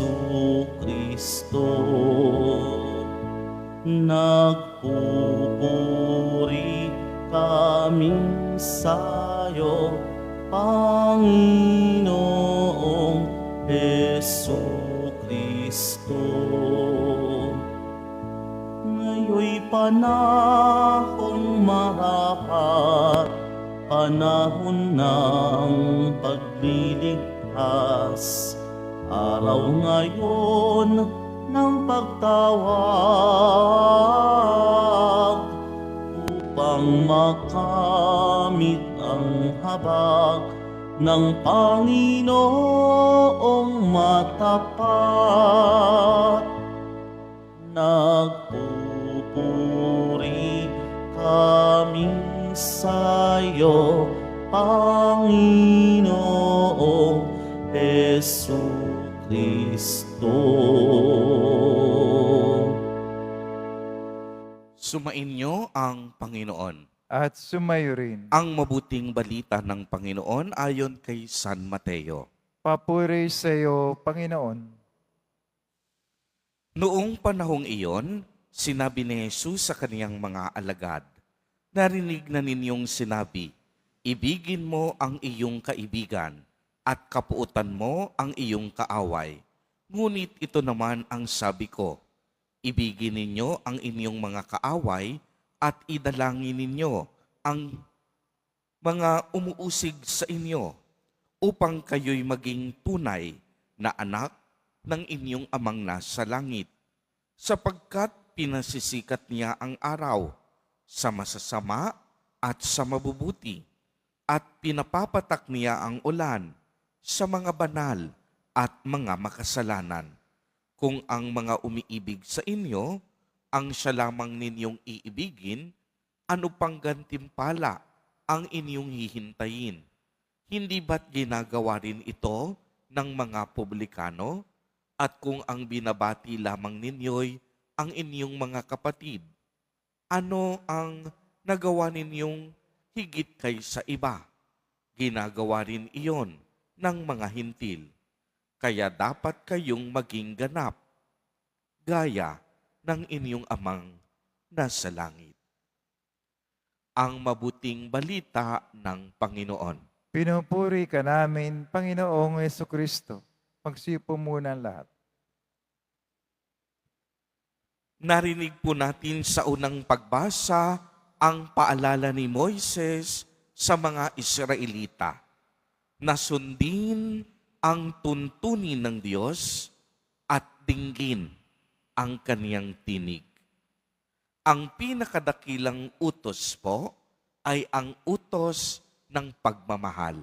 Jesucristo. Nagpupuri kami sa'yo, Panginoong Jesucristo. Ngayon'y panahong marapat, panahon ng pagliligtas, araw ngayon ng pagtawag, upang makamit ang habag ng Panginoong matapat. Nagpupuri kami sa'yo, Panginoong Jesucristo. Sumainyo ang Panginoon. At sumayo rin. Ang mabuting balita ng Panginoon ayon kay San Mateo. Papuri sa iyo, Panginoon. Noong panahong iyon, sinabi ni Jesus sa kaniyang mga alagad, "Narinig na ninyong sinabi, ibigin mo ang iyong kaibigan at kapuutan mo ang iyong kaaway. Ngunit ito naman ang sabi ko, ibigin ninyo ang inyong mga kaaway at idalangin ninyo ang mga umuusig sa inyo upang kayo'y maging tunay na anak ng inyong amang nasa langit, sapagkat pinasisikat niya ang araw sa masasama at sa mabubuti, at pinapapatak niya ang ulan sa mga banal at mga makasalanan. Kung ang mga umiibig sa inyo, ang siya lamang ninyong iibigin, ano pang gantimpala ang inyong hihintayin? Hindi ba't ginagawa rin ito ng mga publikano? At kung ang binabati lamang ninyo'y ang inyong mga kapatid, ano ang nagawa ninyong higit kaysa iba? Ginagawa rin iyon ng mga hintil. Kaya dapat kayong maging ganap, gaya ng inyong amang nasa langit." Ang mabuting balita ng Panginoon. Pinupuri ka namin, Panginoong Jesucristo. Magsipo muna ang lahat. Narinig po natin sa unang pagbasa ang paalala ni Moises sa mga Israelita na sundin ang tuntunin ng Diyos at dinggin ang kaniyang tinig. Ang pinakadakilang utos po ay ang utos ng pagmamahal.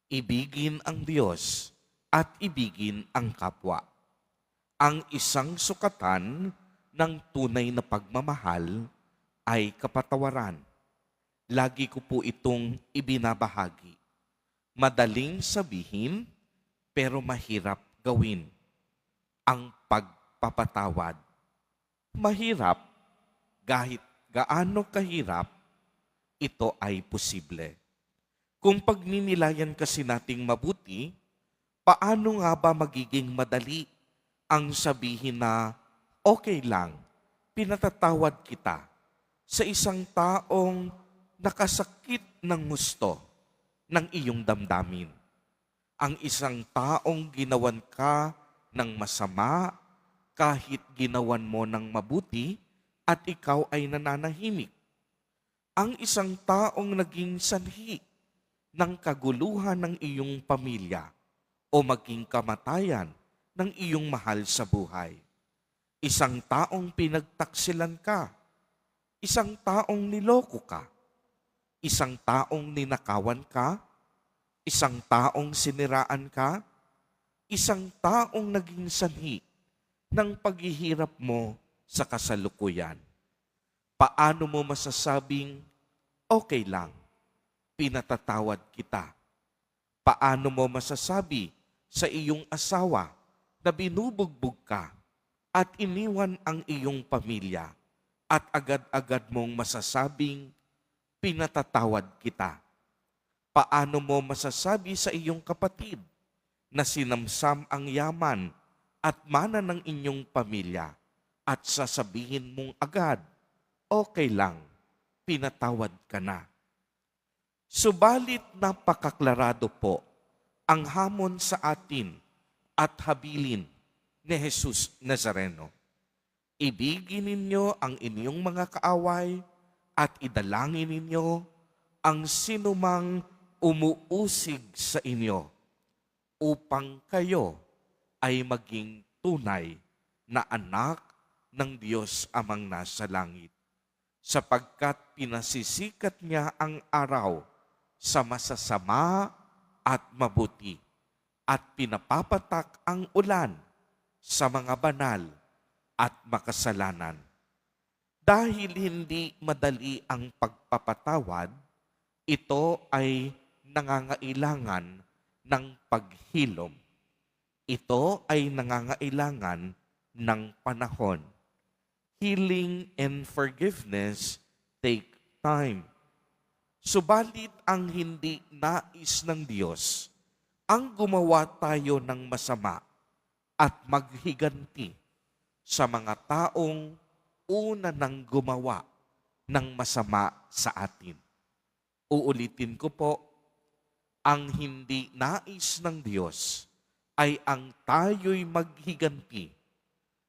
Ibigin ang Diyos at ibigin ang kapwa. Ang isang sukatan ng tunay na pagmamahal ay kapatawaran. Lagi ko po itong ibinabahagi. Madaling sabihin, pero mahirap gawin. Ang pagpapatawad. Mahirap, kahit gaano kahirap, ito ay posible. Kung pagninilayan kasi nating mabuti, paano nga ba magiging madali ang sabihin na okay lang, pinatatawad kita sa isang taong nakasakit ng gusto ng iyong damdamin? Ang isang taong ginawan ka ng masama kahit ginawan mo ng mabuti at ikaw ay nananahimik. Ang isang taong naging sanhi ng kaguluhan ng iyong pamilya o maging kamatayan ng iyong mahal sa buhay. Isang taong pinagtaksilan ka, isang taong niloko ka, isang taong ninakawan ka, isang taong siniraan ka, isang taong naging sanhi ng paghihirap mo sa kasalukuyan. Paano mo masasabing, okay lang, pinatatawad kita? Paano mo masasabi sa iyong asawa na binubugbog ka at iniwan ang iyong pamilya at agad-agad mong masasabing, pinatatawad kita? Paano mo masasabi sa iyong kapatid na sinamsam ang yaman at mana ng inyong pamilya at sasabihin mong agad, okay lang, pinatawad ka na. Subalit napakaklarado po ang hamon sa atin at habilin ni Jesus Nazareno. Ibigin ninyo ang inyong mga kaaway at idalangin ninyo ang sinumang umuusig sa inyo upang kayo ay maging tunay na anak ng Diyos Amang nasa langit, sapagkat pinasisikat niya ang araw sa masasama at mabuti at pinapapatak ang ulan sa mga banal at makasalanan. Dahil hindi madali ang pagpapatawad, ito ay nangangailangan ng paghilom. Ito ay nangangailangan ng panahon. Healing and forgiveness take time. Subalit ang hindi nais ng Diyos ang gumawa tayo ng masama at maghiganti sa mga taong una nang gumawa ng masama sa atin. Uulitin ko po, ang hindi nais ng Diyos ay ang tayo'y maghiganti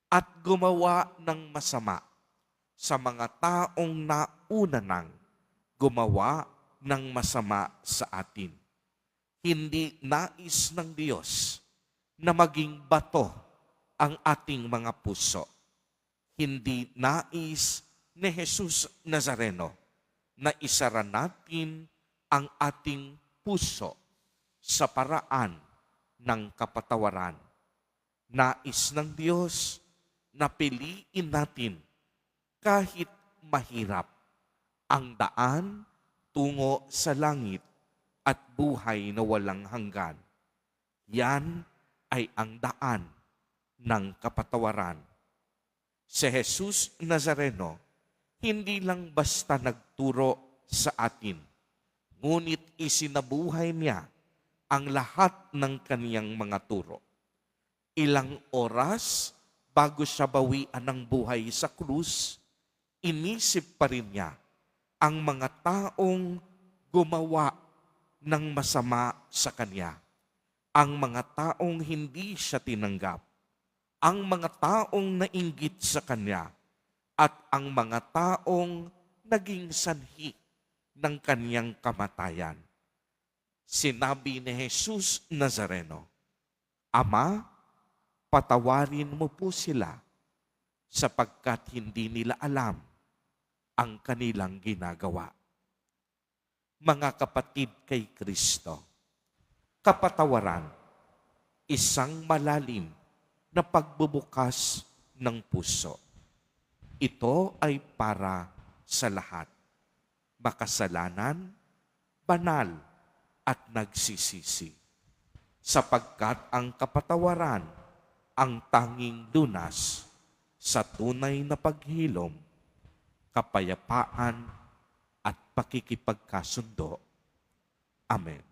at gumawa ng masama sa mga taong nauna nang gumawa ng masama sa atin. Hindi nais ng Diyos na maging bato ang ating mga puso. Hindi nais ni Jesus Nazareno na isara natin ang ating puso sa paraan ng kapatawaran. Nais ng Diyos na piliin natin kahit mahirap ang daan tungo sa langit at buhay na walang hanggan. Yan ay ang daan ng kapatawaran. Si Jesus Nazareno, hindi lang basta nagturo sa atin, ngunit isinabuhay niya ang lahat ng kaniyang mga turo. Ilang oras bago siya bawian ng buhay sa krus, inisip pa rin niya ang mga taong gumawa ng masama sa kanya, ang mga taong hindi siya tinanggap, ang mga taong nainggit sa kanya, at ang mga taong naging sanhi ng kaniyang kamatayan. Sinabi ni Jesus Nazareno, Ama, patawarin mo po sila sapagkat hindi nila alam ang kanilang ginagawa. Mga kapatid kay Kristo, kapatawaran, isang malalim na pagbubukas ng puso. Ito ay para sa lahat, makasalanan, banal, at nagsisisi. Sapagkat ang kapatawaran ang tanging lunas sa tunay na paghilom, kapayapaan at pakikipagkasundo. Amen.